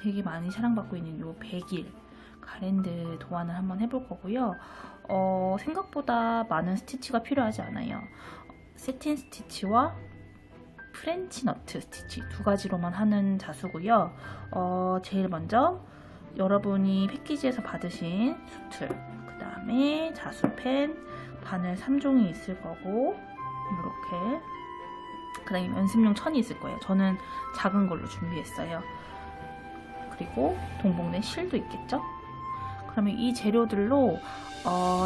되게 많이 사랑받고 있는 요 100일 가랜드 도안을 한번 해볼 거고요. 생각보다 많은 스티치가 필요하지 않아요. 세틴 스티치와 프렌치 너트 스티치 두 가지로만 하는 자수고요. 제일 먼저 여러분이 패키지에서 받으신 수틀, 그 다음에 자수펜, 바늘 3종이 있을 거고, 이렇게 그 다음에 연습용 천이 있을 거예요. 저는 작은 걸로 준비했어요. 그리고 동봉된 실도 있겠죠? 그러면 이 재료들로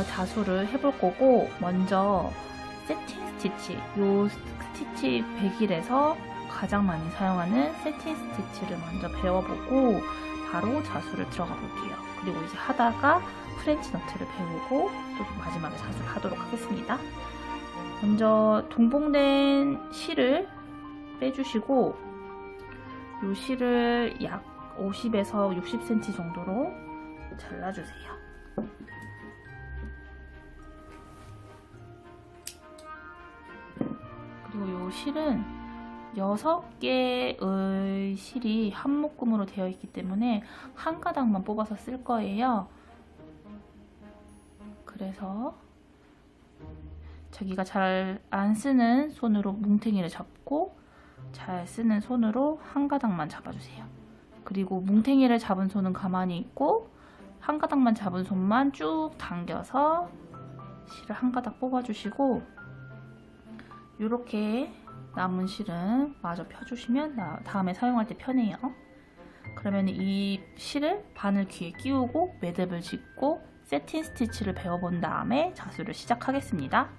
자수를 해볼 거고, 먼저 세틴 스티치, 요 스티치 100일에서 가장 많이 사용하는 세틴 스티치를 먼저 배워보고 바로 자수를 들어가 볼게요. 그리고 이제 하다가 프렌치 너트를 배우고 또 마지막에 자수를 하도록 하겠습니다. 먼저 동봉된 실을 빼주시고 이 실을 약 50에서 60cm 정도로 잘라주세요. 그리고 이 실은 6개의 실이 한 묶음으로 되어 있기 때문에 한 가닥만 뽑아서 쓸 거예요. 그래서 자기가 잘 안 쓰는 손으로 뭉탱이를 잡고 잘 쓰는 손으로 한 가닥만 잡아주세요. 그리고 뭉탱이를 잡은 손은 가만히 있고 한 가닥만 잡은 손만 쭉 당겨서 실을 한 가닥 뽑아주시고 이렇게 남은 실은 마저 펴주시면 다음에 사용할 때 편해요. 그러면 이 실을 바늘 귀에 끼우고 매듭을 짓고 세틴 스티치를 배워본 다음에 자수를 시작하겠습니다.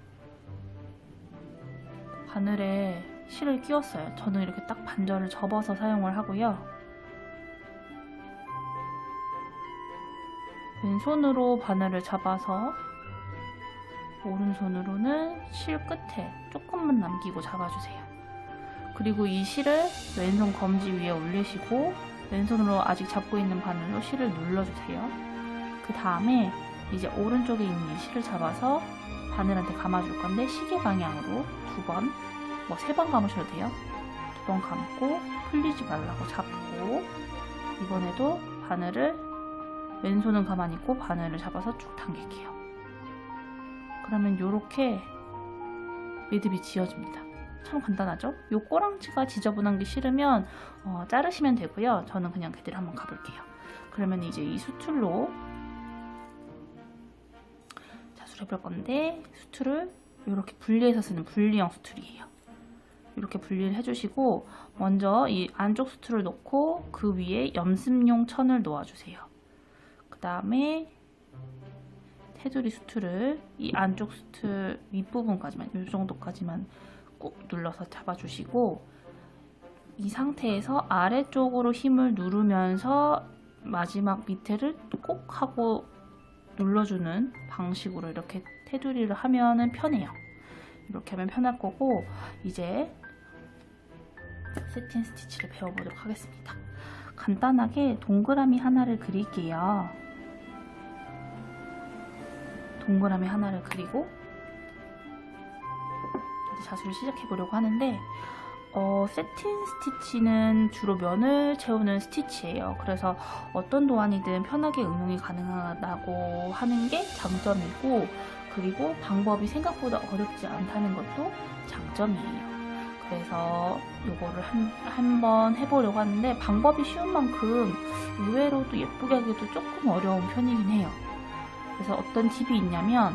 바늘에 실을 끼웠어요. 저는 이렇게 딱 반절을 접어서 사용을 하고요. 왼손으로 바늘을 잡아서 오른손으로는 실 끝에 조금만 남기고 잡아주세요. 그리고 이 실을 왼손 검지 위에 올리시고 왼손으로 아직 잡고 있는 바늘로 실을 눌러주세요. 그 다음에 이제 오른쪽에 있는 이 실을 잡아서 바늘한테 감아줄 건데 시계 방향으로 2번, 뭐 3번 감으셔도 돼요. 2번 감고 풀리지 말라고 잡고 이번에도 바늘을 왼손은 가만히 있고 바늘을 잡아서 쭉 당길게요. 그러면 이렇게 매듭이 지어집니다. 참 간단하죠? 요 꼬랑지가 지저분한 게 싫으면 자르시면 되고요. 저는 그냥 그대로 한번 가볼게요. 그러면 이제 이 수툴로 자수를 해볼 건데 수툴을 이렇게 분리해서 쓰는 분리형 수툴이에요. 이렇게 분리를 해주시고 먼저 이 안쪽 수툴을 놓고 그 위에 염습용 천을 놓아주세요. 그 다음에 테두리 수툴을 이 안쪽 수툴 윗부분까지만 이 정도까지만 꾹 눌러서 잡아주시고 이 상태에서 아래쪽으로 힘을 누르면서 마지막 밑에를 꼭 하고 눌러주는 방식으로 이렇게 테두리를 하면은 편해요. 이렇게 하면 편할 거고 이제 세틴 스티치를 배워보도록 하겠습니다. 간단하게 동그라미 하나를 그릴게요. 동그라미 하나를 그리고 이제 자수를 시작해 보려고 하는데 세틴 스티치는 주로 면을 채우는 스티치예요. 그래서 어떤 도안이든 편하게 응용이 가능하다고 하는 게 장점이고 그리고 방법이 생각보다 어렵지 않다는 것도 장점이에요. 그래서 이거를 한번 해보려고 하는데 방법이 쉬운 만큼 의외로도 예쁘게 하기도 조금 어려운 편이긴 해요. 그래서 어떤 팁이 있냐면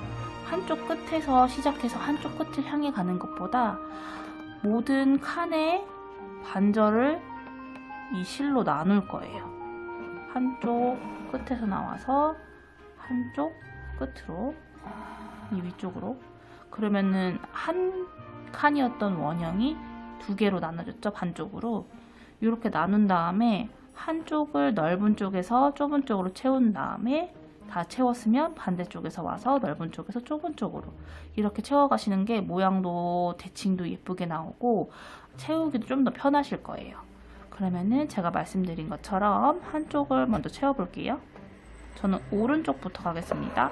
한쪽 끝에서 시작해서 한쪽 끝을 향해 가는 것보다 모든 칸의 반절을 이 실로 나눌 거예요. 한쪽 끝에서 나와서 한쪽 끝으로 이 위쪽으로 그러면은 한 칸이었던 원형이 2개로 나눠졌죠. 반쪽으로 이렇게 나눈 다음에 한쪽을 넓은 쪽에서 좁은 쪽으로 채운 다음에 다 채웠으면 반대쪽에서 와서 넓은 쪽에서 좁은 쪽으로 이렇게 채워가시는 게 모양도 대칭도 예쁘게 나오고 채우기도 좀 더 편하실 거예요. 그러면은 제가 말씀드린 것처럼 한쪽을 먼저 채워볼게요. 저는 오른쪽부터 가겠습니다.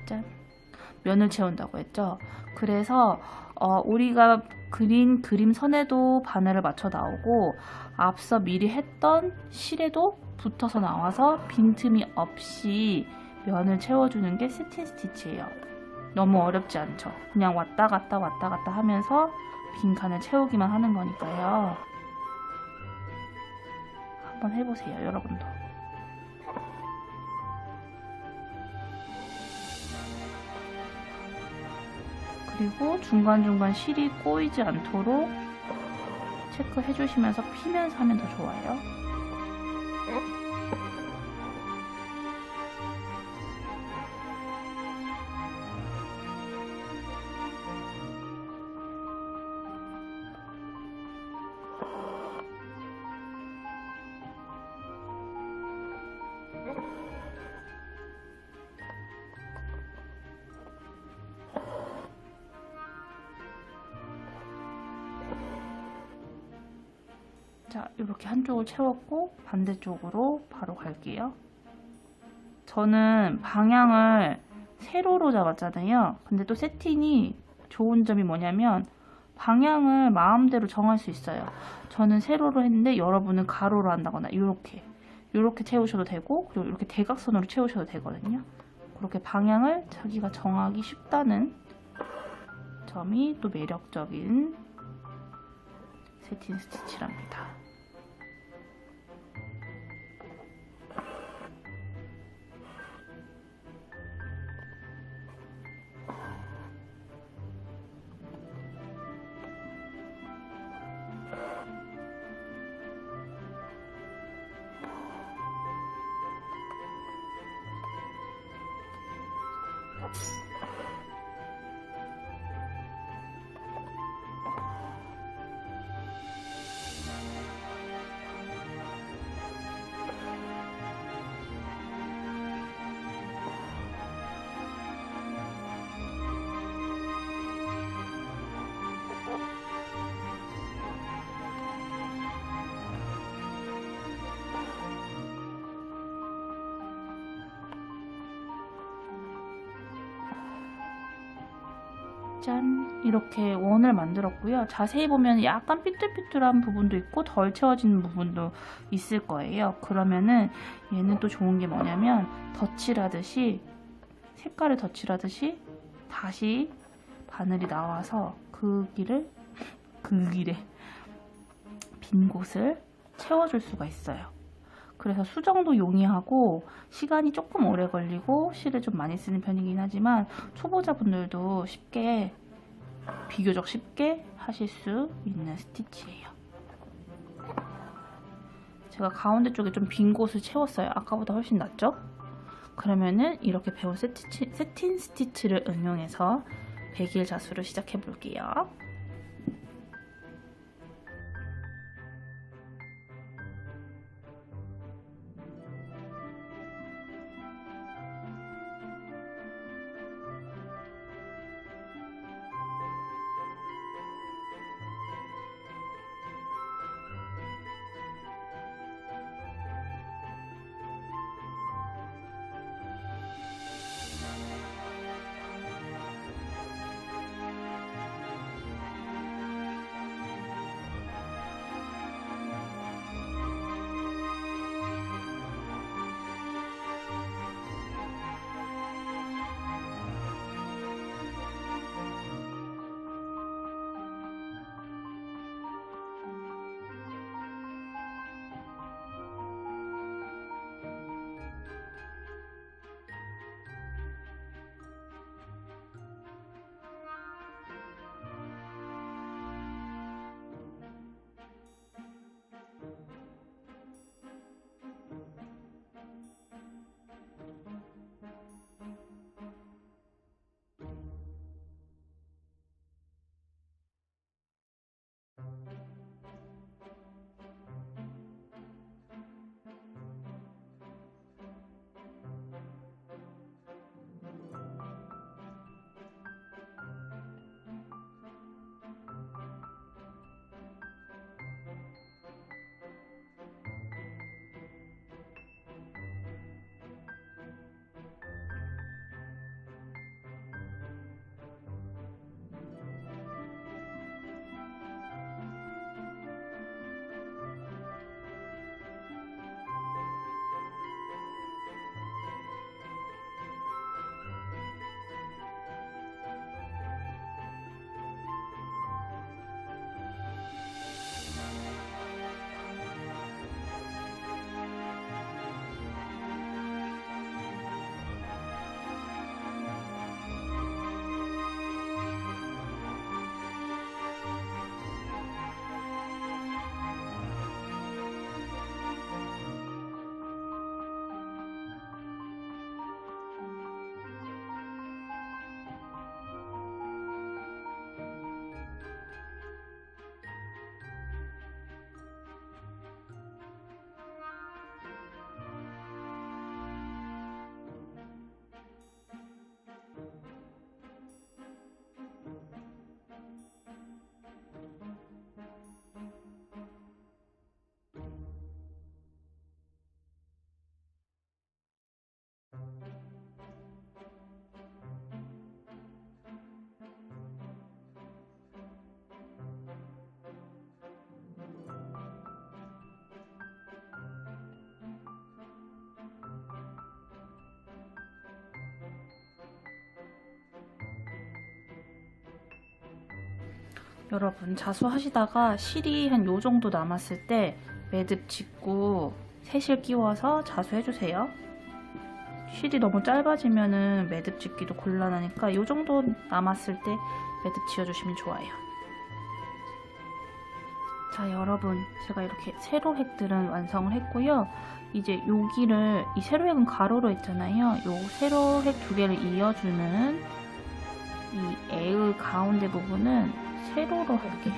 짠. 면을 채운다고 했죠. 그래서 우리가 그린 그림 선에도 바늘을 맞춰 나오고 앞서 미리 했던 실에도 붙어서 나와서 빈틈이 없이 면을 채워주는 게 세틴 스티치예요. 너무 어렵지 않죠? 그냥 왔다 갔다 왔다 갔다 하면서 빈칸을 채우기만 하는 거니까요. 한번 해보세요, 여러분도. 그리고 중간중간 실이 꼬이지 않도록 체크해 주시면서 피면서 하면 더 좋아요. 자, 이렇게 한쪽을 채웠고 반대쪽으로 바로 갈게요. 저는 방향을 세로로 잡았잖아요. 근데 또 세틴이 좋은 점이 뭐냐면 방향을 마음대로 정할 수 있어요. 저는 세로로 했는데 여러분은 가로로 한다거나 이렇게 채우셔도 되고, 그리고 이렇게 대각선으로 채우셔도 되거든요. 그렇게 방향을 자기가 정하기 쉽다는 점이 또 매력적인 세틴 스티치랍니다. 짠! 이렇게 원을 만들었고요. 자세히 보면 약간 삐뚤삐뚤한 부분도 있고 덜 채워지는 부분도 있을 거예요. 그러면은 얘는 또 좋은 게 뭐냐면 덧칠하듯이, 색깔을 덧칠하듯이 다시 바늘이 나와서 그 길에 빈 곳을 채워줄 수가 있어요. 그래서 수정도 용이하고 시간이 조금 오래 걸리고 실을 좀 많이 쓰는 편이긴 하지만 초보자분들도 비교적 쉽게 하실 수 있는 스티치예요. 제가 가운데 쪽에 좀 빈 곳을 채웠어요. 아까보다 훨씬 낫죠? 그러면은 이렇게 배운 세틴 스티치를 응용해서 백일 자수를 시작해 볼게요. 여러분, 자수하시다가 실이 한 요 정도 남았을 때 매듭 짚고 새실 끼워서 자수해주세요. 실이 너무 짧아지면은 매듭 짚기도 곤란하니까 요 정도 남았을 때 매듭 지어주시면 좋아요. 자, 여러분, 제가 이렇게 세로획들은 완성을 했고요. 이제 여기를, 이 세로획은 가로로 했잖아요. 요 세로획 두 개를 이어주는 이 애의 가운데 부분은 세로로 할게요.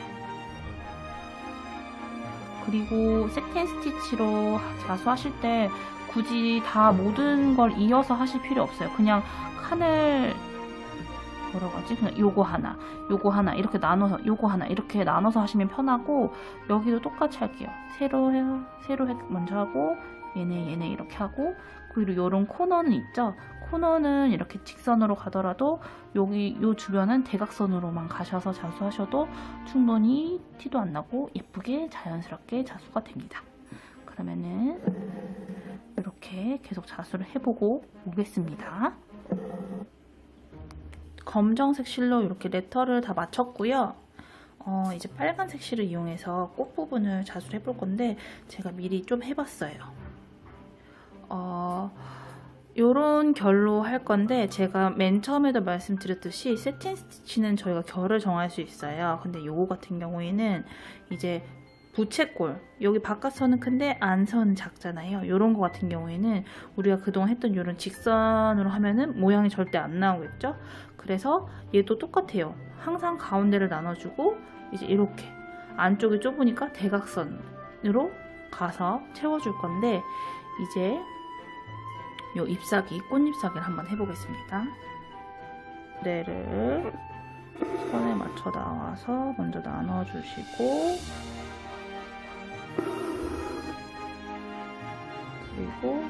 그리고 세틴 스티치로 자수하실 때 굳이 다 모든 걸 이어서 하실 필요 없어요. 그냥 칸을 뭐라고 하지? 그냥 요거 하나 이렇게 나눠서, 요거 하나 이렇게 나눠서 하시면 편하고, 여기도 똑같이 할게요. 세로획 먼저 하고, 얘네 이렇게 하고, 그리고 요런 코너는 있죠? 코너는 이렇게 직선으로 가더라도 여기 요 주변은 대각선으로만 가셔서 자수하셔도 충분히 티도 안 나고 예쁘게 자연스럽게 자수가 됩니다. 그러면은 이렇게 계속 자수를 해보고 오겠습니다. 검정색 실로 이렇게 레터를 다 맞췄고요. 이제 빨간색 실을 이용해서 꽃 부분을 자수를 해볼 건데 제가 미리 좀 해봤어요. 요런 결로 할 건데, 제가 맨 처음에도 말씀드렸듯이 세틴 스티치는 저희가 결을 정할 수 있어요. 근데 요거 같은 경우에는 이제 부채꼴, 여기 바깥선은 큰데 안선은 작잖아요. 요런 거 같은 경우에는 우리가 그동안 했던 요런 직선으로 하면은 모양이 절대 안 나오겠죠? 그래서 얘도 똑같아요. 항상 가운데를 나눠주고 이제 이렇게 안쪽이 좁으니까 대각선으로 가서 채워줄 건데, 이제 요 잎사귀, 꽃잎사귀를 한번 해보겠습니다. 얘를 선에 맞춰 나와서 먼저 나눠주시고, 그리고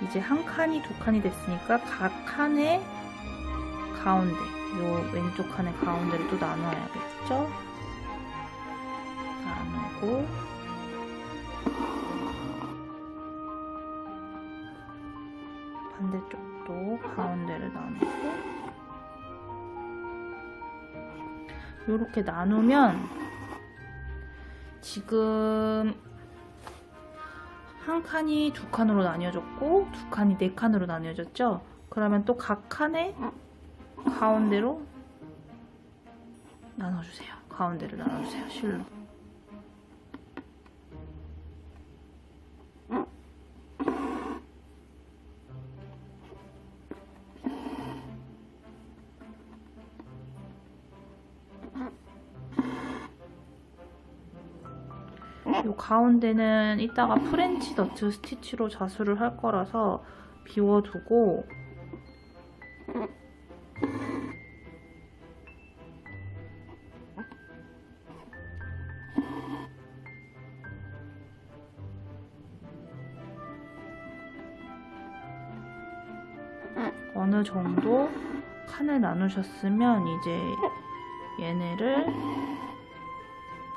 이제 한 칸이 두 칸이 됐으니까 각 칸의 가운데, 요 왼쪽 칸의 가운데를 또 나눠야겠죠? 나누고, 반대쪽도 가운데를 나누고, 이렇게 나누면 지금 한 칸이 두 칸으로 나뉘어졌고 두 칸이 네 칸으로 나뉘어졌죠? 그러면 또 각 칸의 가운데로 나눠주세요. 가운데를 나눠주세요. 실로. 이 가운데는 이따가 프렌치 너트 스티치로 자수를 할 거라서 비워두고, 어느 정도 칸을 나누셨으면 이제 얘네를,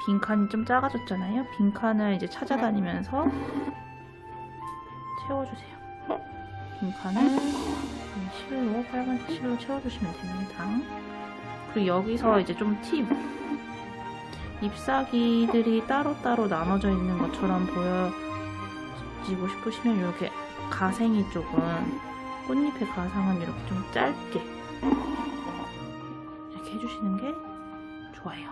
빈칸이 좀 작아졌잖아요. 빈칸을 이제 찾아다니면서 채워주세요. 빈칸을 실로, 빨간색 실로 채워주시면 됩니다. 그리고 여기서 이제 좀 팁! 잎사귀들이 따로따로 나눠져 있는 것처럼 보여지고 싶으시면 이렇게 가생이 쪽은, 꽃잎의 가상은 이렇게 좀 짧게 이렇게 해주시는 게 좋아요.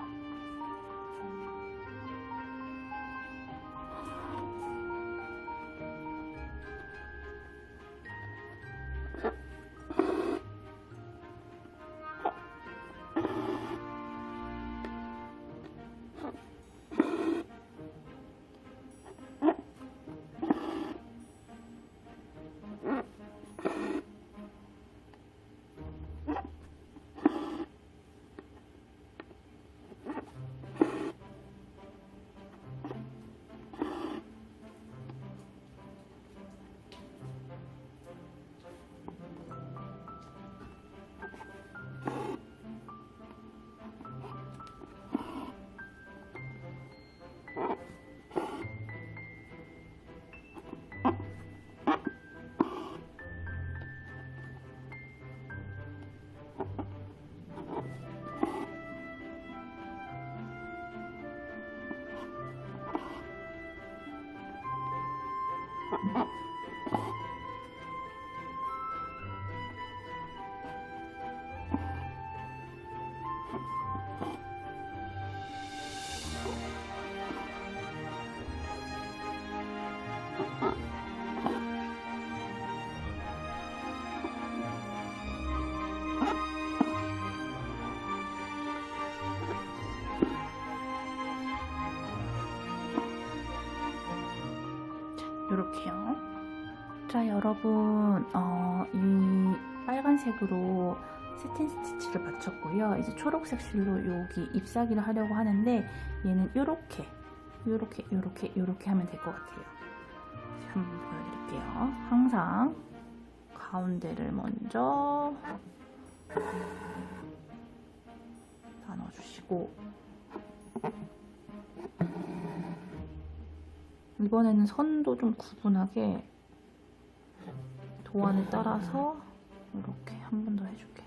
이렇게요. 자, 여러분, 이 빨간색으로 세틴 스티치를 마쳤고요. 이제 초록색 실로 여기 잎사귀를 하려고 하는데 얘는 요렇게 하면 될 것 같아요. 한번 보여드릴게요. 항상 가운데를 먼저 나눠주시고, 이번에는 선도 좀 구분하게 도안에 따라서 이렇게 한 번 더 해줄게요.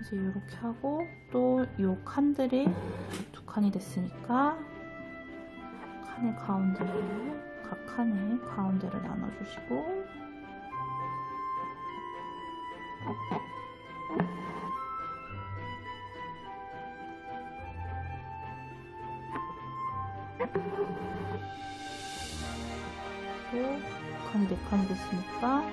이제 이렇게 하고, 또 이 칸들이 2칸이 됐으니까 칸의 가운데를, 각 칸의 가운데를 나눠주시고, 또 칸이 4칸이 됐으니까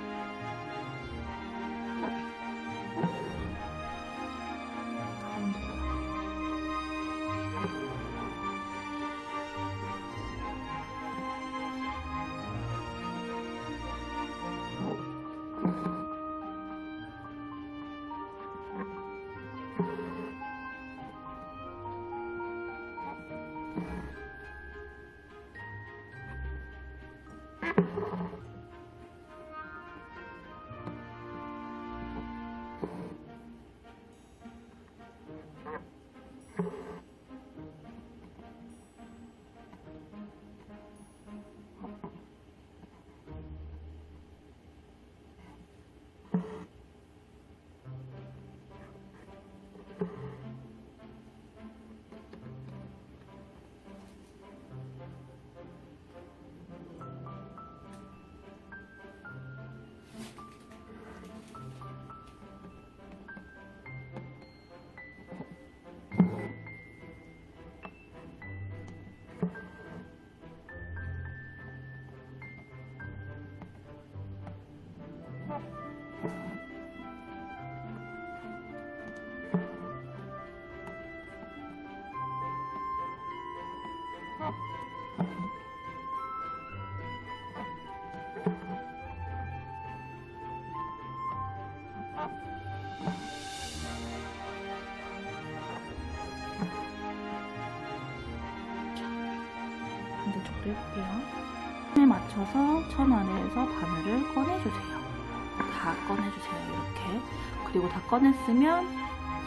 반대쪽도 해볼게요. 에 맞춰서 천 아래에서 바늘을 꺼내주세요. 다 꺼내주세요. 이렇게. 그리고 다 꺼냈으면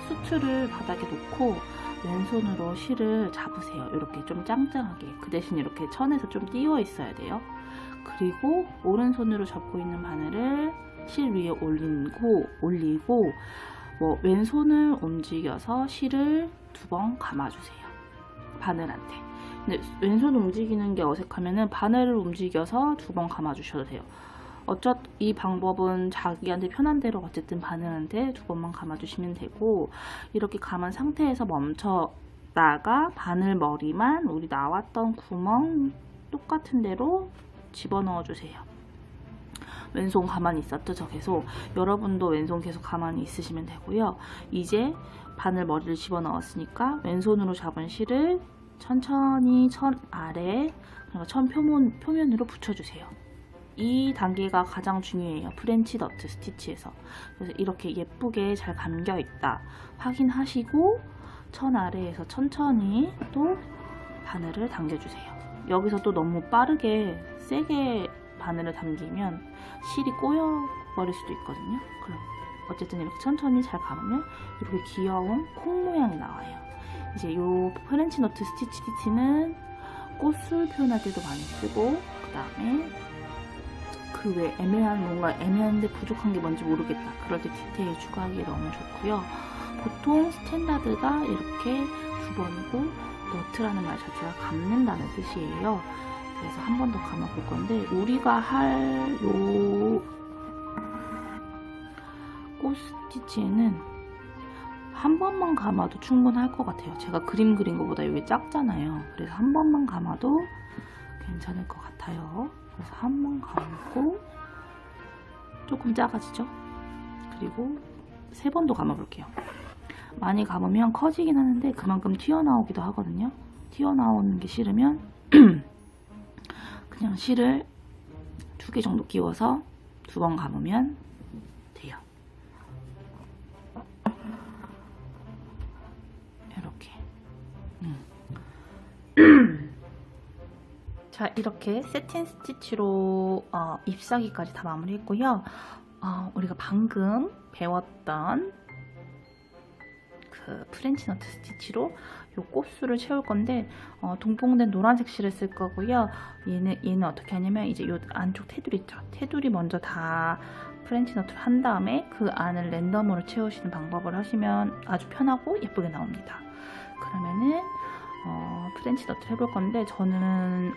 수트를 바닥에 놓고 왼손으로 실을 잡으세요. 이렇게 좀 짱짱하게. 그 대신 이렇게 천에서 좀 띄워 있어야 돼요. 그리고 오른손으로 잡고 있는 바늘을 실 위에 올리고 왼손을 움직여서 실을 2번 감아주세요. 바늘한테. 근데 왼손 움직이는 게 어색하면은 바늘을 움직여서 2번 감아주셔도 돼요. 이 방법은 자기한테 편한 대로 어쨌든 바늘한테 2번만 감아주시면 되고, 이렇게 감은 상태에서 멈췄다가 바늘 머리만 우리 나왔던 구멍 똑같은 대로 집어넣어 주세요. 왼손 가만히 있었죠? 저 계속. 여러분도 왼손 계속 가만히 있으시면 되고요. 이제 바늘 머리를 집어넣었으니까 왼손으로 잡은 실을 천천히 천 아래, 그러니까 천 표면으로 붙여주세요. 이 단계가 가장 중요해요. 프렌치 너트 스티치에서. 그래서 이렇게 예쁘게 잘 감겨 있다 확인하시고 천 아래에서 천천히 또 바늘을 당겨주세요. 여기서 또 너무 빠르게 세게 바늘을 당기면 실이 꼬여버릴 수도 있거든요. 그럼 어쨌든 이렇게 천천히 잘 감으면 이렇게 귀여운 콩 모양이 나와요. 이제 이 프렌치 너트 스티치는 꽃술 표현할 때도 많이 쓰고, 그 다음에 그 외 뭔가 애매한데 부족한 게 뭔지 모르겠다, 그럴 때 디테일 추가하기에 너무 좋고요. 보통 스탠다드가 이렇게 2번이고 너트라는 말 자체가 감는다는 뜻이에요. 그래서 한 번 더 감아볼 건데, 우리가 할 요 꽃 스티치에는 한 번만 감아도 충분할 것 같아요. 제가 그림 그린 것보다 여기 작잖아요. 그래서 한 번만 감아도 괜찮을 것 같아요. 그래서 한 번 감고 조금 작아지죠? 그리고 3번도 감아볼게요. 많이 감으면 커지긴 하는데 그만큼 튀어나오기도 하거든요. 튀어나오는 게 싫으면 그냥 실을 2개 정도 끼워서 2번 감으면 돼요. 이렇게. 자, 이렇게 세틴 스티치로 잎사귀까지 다 마무리했고요. 우리가 방금 배웠던 그 프렌치 너트 스티치로 요 꽃수를 채울 건데 동봉된 노란색 실을 쓸 거고요. 얘는 어떻게 하냐면 이제 요 안쪽 테두리 있죠. 테두리 먼저 다 프렌치 너트를 한 다음에 그 안을 랜덤으로 채우시는 방법을 하시면 아주 편하고 예쁘게 나옵니다. 그러면은 프렌치 너트를 해볼 건데 저는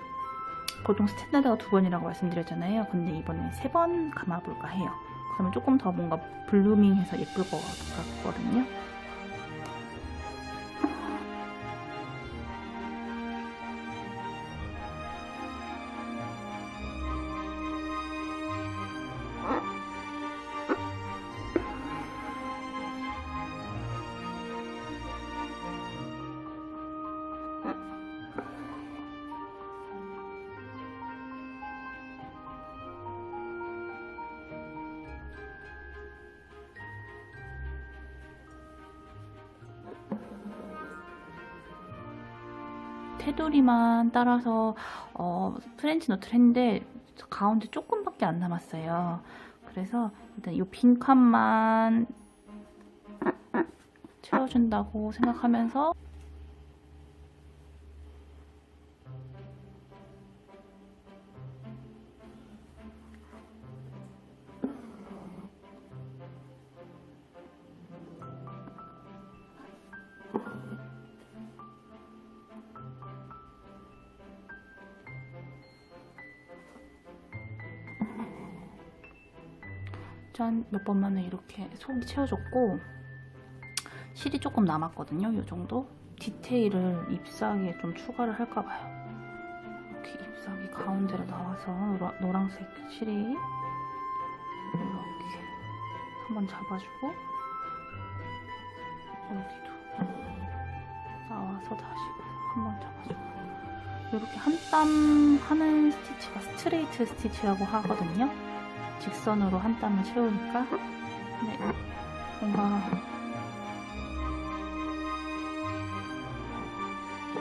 보통 스탠다드가 2번이라고 말씀드렸잖아요. 근데 이번에 3번 감아볼까 해요. 그러면 조금 더 뭔가 블루밍해서 예쁠 것 같거든요. 테두리만 따라서 프렌치 너트를 했는데 가운데 조금밖에 안 남았어요. 그래서 일단 이 빈 칸만 채워준다고 생각하면서 짠, 몇 번 만에 이렇게 속이 채워졌고 실이 조금 남았거든요. 이 정도 디테일을 잎사귀에 좀 추가를 할까봐요. 이렇게 잎사귀 가운데로 나와서 노란색 실이 이렇게 한번 잡아주고 여기도 나와서 다시 한번 잡아주고 이렇게 한 땀 하는 스티치가 스트레이트 스티치라고 하거든요. 직선으로 한 땀을 채우니까 네, 뭔가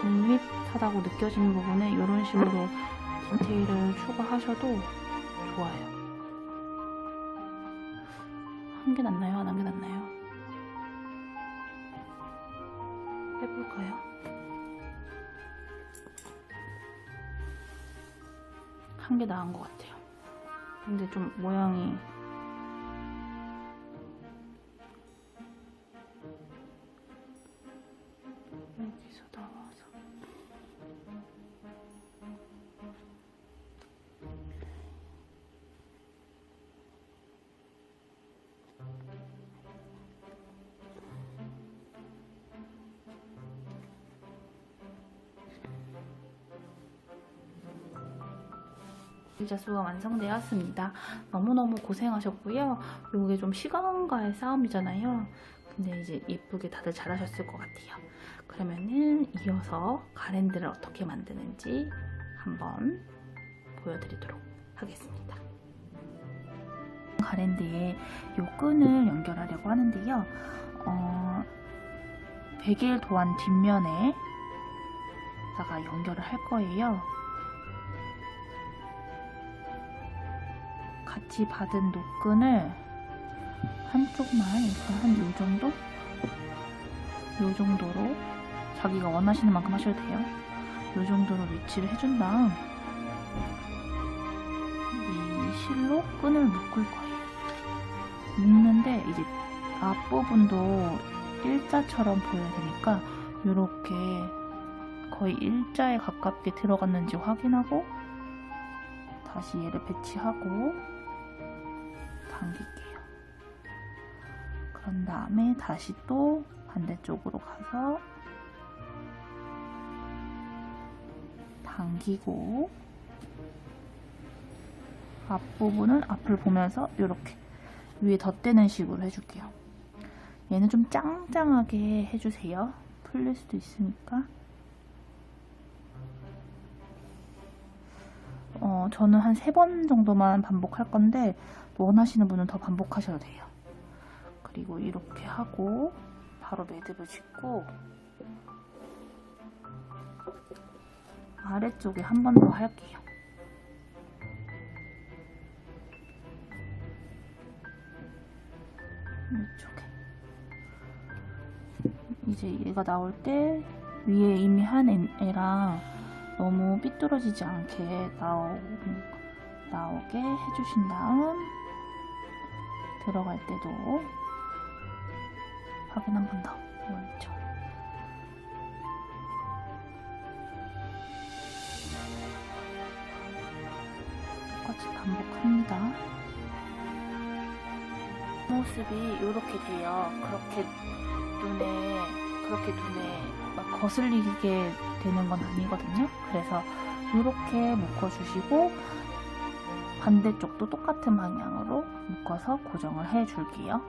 밋밋하다고 느껴지는 부분에 이런 식으로 디테일을 추가하셔도 좋아요. 한 개 났나요? 안 한 개 났나요? 해볼까요? 한 개 나은 것 같아요. 근데 좀 모양이 여기서 나와서 자수가 완성되었습니다. 너무너무 고생하셨고요. 이게 좀 시간과의 싸움이잖아요. 근데 이제 예쁘게 다들 잘하셨을 것 같아요. 그러면은 이어서 가랜드를 어떻게 만드는지 한번 보여드리도록 하겠습니다. 가랜드에 이 끈을 연결하려고 하는데요. 베길 도안 뒷면에다가 연결을 할 거예요. 같이 받은 노끈을 한쪽만 일단 한 요 정도? 요 정도로 자기가 원하시는 만큼 하셔도 돼요. 요 정도로 위치를 해준 다음 이 실로 끈을 묶을 거예요. 묶는데 이제 앞부분도 일자처럼 보여야 되니까 요렇게 거의 일자에 가깝게 들어갔는지 확인하고 다시 얘를 배치하고 당길게요. 그런 다음에 다시 또 반대쪽으로 가서 당기고 앞부분은 앞을 보면서 이렇게 위에 덧대는 식으로 해줄게요. 얘는 좀 짱짱하게 해주세요. 풀릴 수도 있으니까. 저는 한 3번 정도만 반복할 건데 원하시는 분은 더 반복하셔도 돼요. 그리고 이렇게 하고 바로 매듭을 짓고 아래쪽에 한 번 더 할게요. 이쪽에. 이제 얘가 나올 때 위에 이미 한 애랑 너무 삐뚤어지지 않게 나오게 해주신 다음 들어갈 때도 확인 한 번 더. 옳죠. 똑같이 반복합니다. 모습이 이렇게 돼요. 그렇게 눈에 막 거슬리게 되는 건 아니거든요. 그래서 이렇게 묶어주시고 반대쪽도 똑같은 방향으로 묶어서 고정을 해줄게요.